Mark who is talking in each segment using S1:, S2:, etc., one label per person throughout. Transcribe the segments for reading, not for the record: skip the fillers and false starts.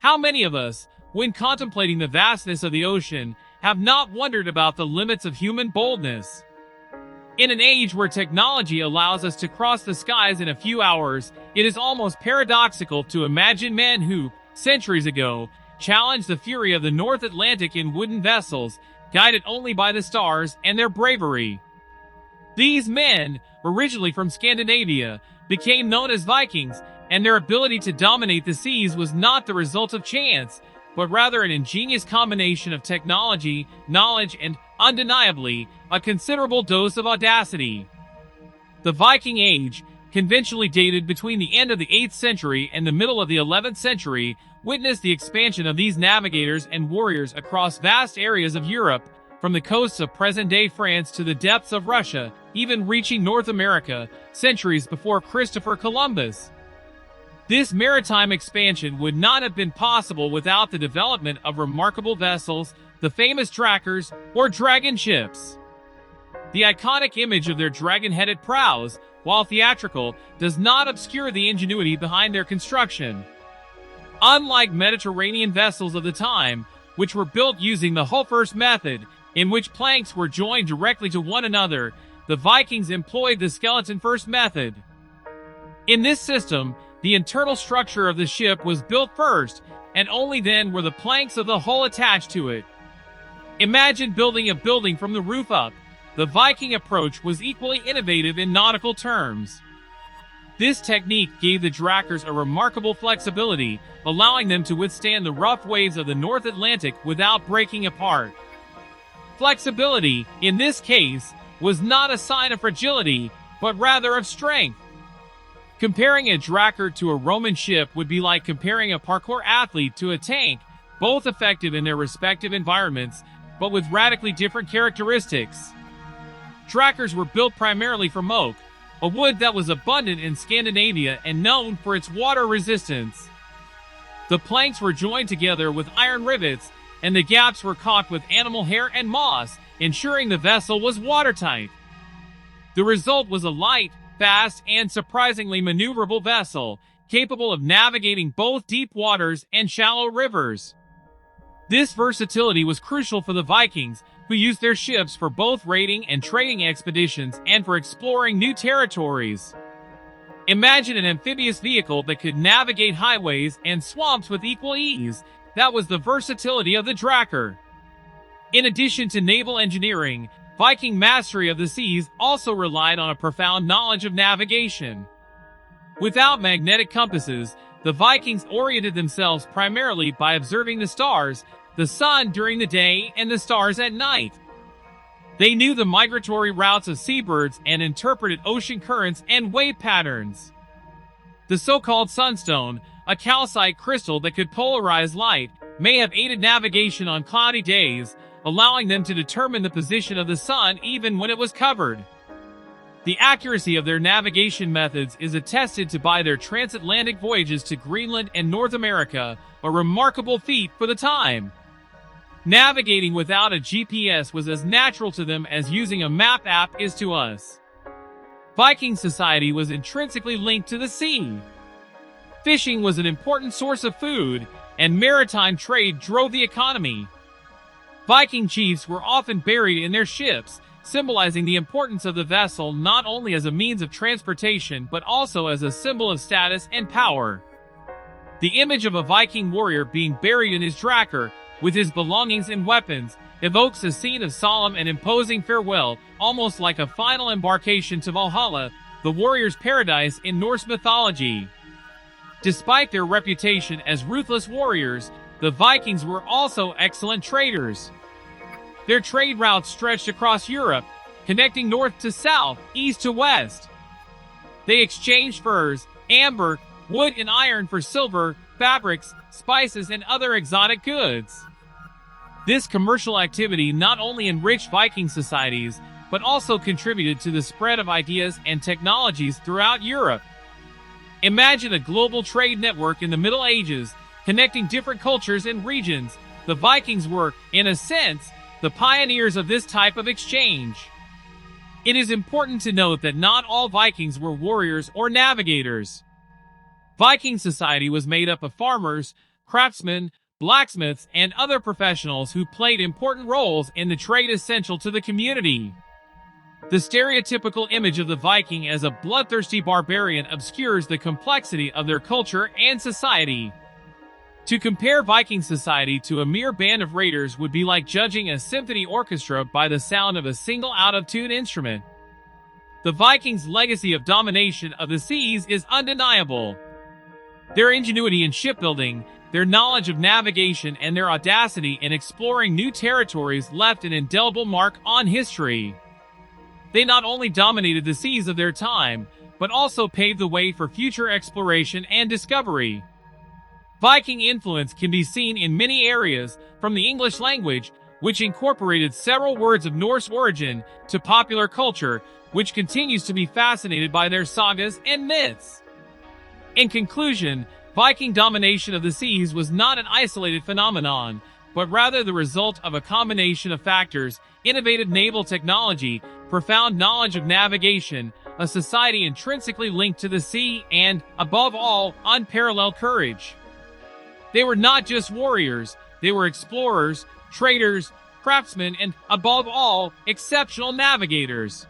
S1: How many of us, when contemplating the vastness of the ocean, have not wondered about the limits of human boldness? In an age where technology allows us to cross the skies in a few hours, it is almost paradoxical to imagine men who, centuries ago, challenged the fury of the North Atlantic in wooden vessels, guided only by the stars and their bravery. These men, originally from Scandinavia, became known as Vikings, and their ability to dominate the seas was not the result of chance, but rather an ingenious combination of technology, knowledge, and, undeniably, a considerable dose of audacity. The Viking Age, conventionally dated between the end of the 8th century and the middle of the 11th century, witnessed the expansion of these navigators and warriors across vast areas of Europe, from the coasts of present-day France to the depths of Russia, even reaching North America, centuries before Christopher Columbus. This maritime expansion would not have been possible without the development of remarkable vessels, the famous drakkars, or dragon ships. The iconic image of their dragon-headed prows, while theatrical, does not obscure the ingenuity behind their construction. Unlike Mediterranean vessels of the time, which were built using the hull-first method, in which planks were joined directly to one another, the Vikings employed the skeleton-first method. In this system, the internal structure of the ship was built first, and only then were the planks of the hull attached to it. Imagine building a building from the roof up. The Viking approach was equally innovative in nautical terms. This technique gave the drakkars a remarkable flexibility, allowing them to withstand the rough waves of the North Atlantic without breaking apart. Flexibility, in this case, was not a sign of fragility, but rather of strength. Comparing a drakkar to a Roman ship would be like comparing a parkour athlete to a tank, both effective in their respective environments, but with radically different characteristics. Drakkars were built primarily from oak, a wood that was abundant in Scandinavia and known for its water resistance. The planks were joined together with iron rivets, and the gaps were caulked with animal hair and moss, ensuring the vessel was watertight. The result was a light, fast, and surprisingly maneuverable vessel, capable of navigating both deep waters and shallow rivers. This versatility was crucial for the Vikings, who used their ships for both raiding and trading expeditions and for exploring new territories. Imagine an amphibious vehicle that could navigate highways and swamps with equal ease. That was the versatility of the drakkar. In addition to naval engineering, Viking mastery of the seas also relied on a profound knowledge of navigation. Without magnetic compasses, the Vikings oriented themselves primarily by observing the stars, the sun during the day and the stars at night. They knew the migratory routes of seabirds and interpreted ocean currents and wave patterns. The so-called sunstone, a calcite crystal that could polarize light, may have aided navigation on cloudy days, allowing them to determine the position of the sun even when it was covered. The accuracy of their navigation methods is attested to by their transatlantic voyages to Greenland and North America, a remarkable feat for the time. Navigating without a GPS was as natural to them as using a map app is to us. Viking society was intrinsically linked to the sea. Fishing was an important source of food, and maritime trade drove the economy. Viking chiefs were often buried in their ships, symbolizing the importance of the vessel not only as a means of transportation but also as a symbol of status and power. The image of a Viking warrior being buried in his drakkar, with his belongings and weapons, evokes a scene of solemn and imposing farewell, almost like a final embarkation to Valhalla, the warrior's paradise in Norse mythology. Despite their reputation as ruthless warriors, the Vikings were also excellent traders. Their trade routes stretched across Europe, connecting north to south, east to west. They exchanged furs, amber, wood and iron for silver, fabrics, spices and other exotic goods. This commercial activity not only enriched Viking societies, but also contributed to the spread of ideas and technologies throughout Europe. Imagine a global trade network in the Middle Ages, connecting different cultures and regions. The Vikings were, in a sense, the pioneers of this type of exchange. It is important to note that not all Vikings were warriors or navigators. Viking society was made up of farmers, craftsmen, blacksmiths, and other professionals who played important roles in the trade essential to the community. The stereotypical image of the Viking as a bloodthirsty barbarian obscures the complexity of their culture and society. To compare Viking society to a mere band of raiders would be like judging a symphony orchestra by the sound of a single out-of-tune instrument. The Vikings' legacy of domination of the seas is undeniable. Their ingenuity in shipbuilding, their knowledge of navigation, and their audacity in exploring new territories left an indelible mark on history. They not only dominated the seas of their time, but also paved the way for future exploration and discovery. Viking influence can be seen in many areas, from the English language, which incorporated several words of Norse origin, to popular culture, which continues to be fascinated by their sagas and myths. In conclusion, Viking domination of the seas was not an isolated phenomenon, but rather the result of a combination of factors: innovative naval technology, profound knowledge of navigation, a society intrinsically linked to the sea, and, above all, unparalleled courage. They were not just warriors, they were explorers, traders, craftsmen, and, above all, exceptional navigators.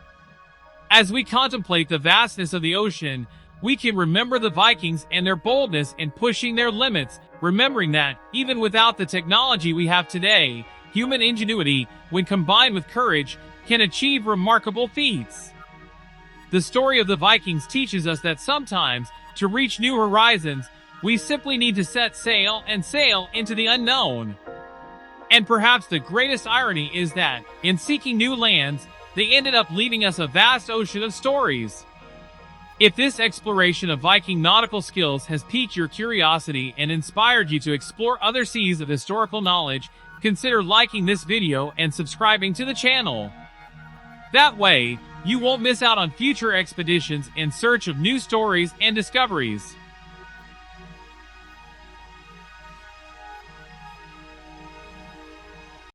S1: As we contemplate the vastness of the ocean, we can remember the Vikings and their boldness in pushing their limits, remembering that, even without the technology we have today, human ingenuity, when combined with courage, can achieve remarkable feats. The story of the Vikings teaches us that sometimes, to reach new horizons, we simply need to set sail and sail into the unknown. And perhaps the greatest irony is that, in seeking new lands, they ended up leaving us a vast ocean of stories. If this exploration of Viking nautical skills has piqued your curiosity and inspired you to explore other seas of historical knowledge, consider liking this video and subscribing to the channel. That way, you won't miss out on future expeditions in search of new stories and discoveries.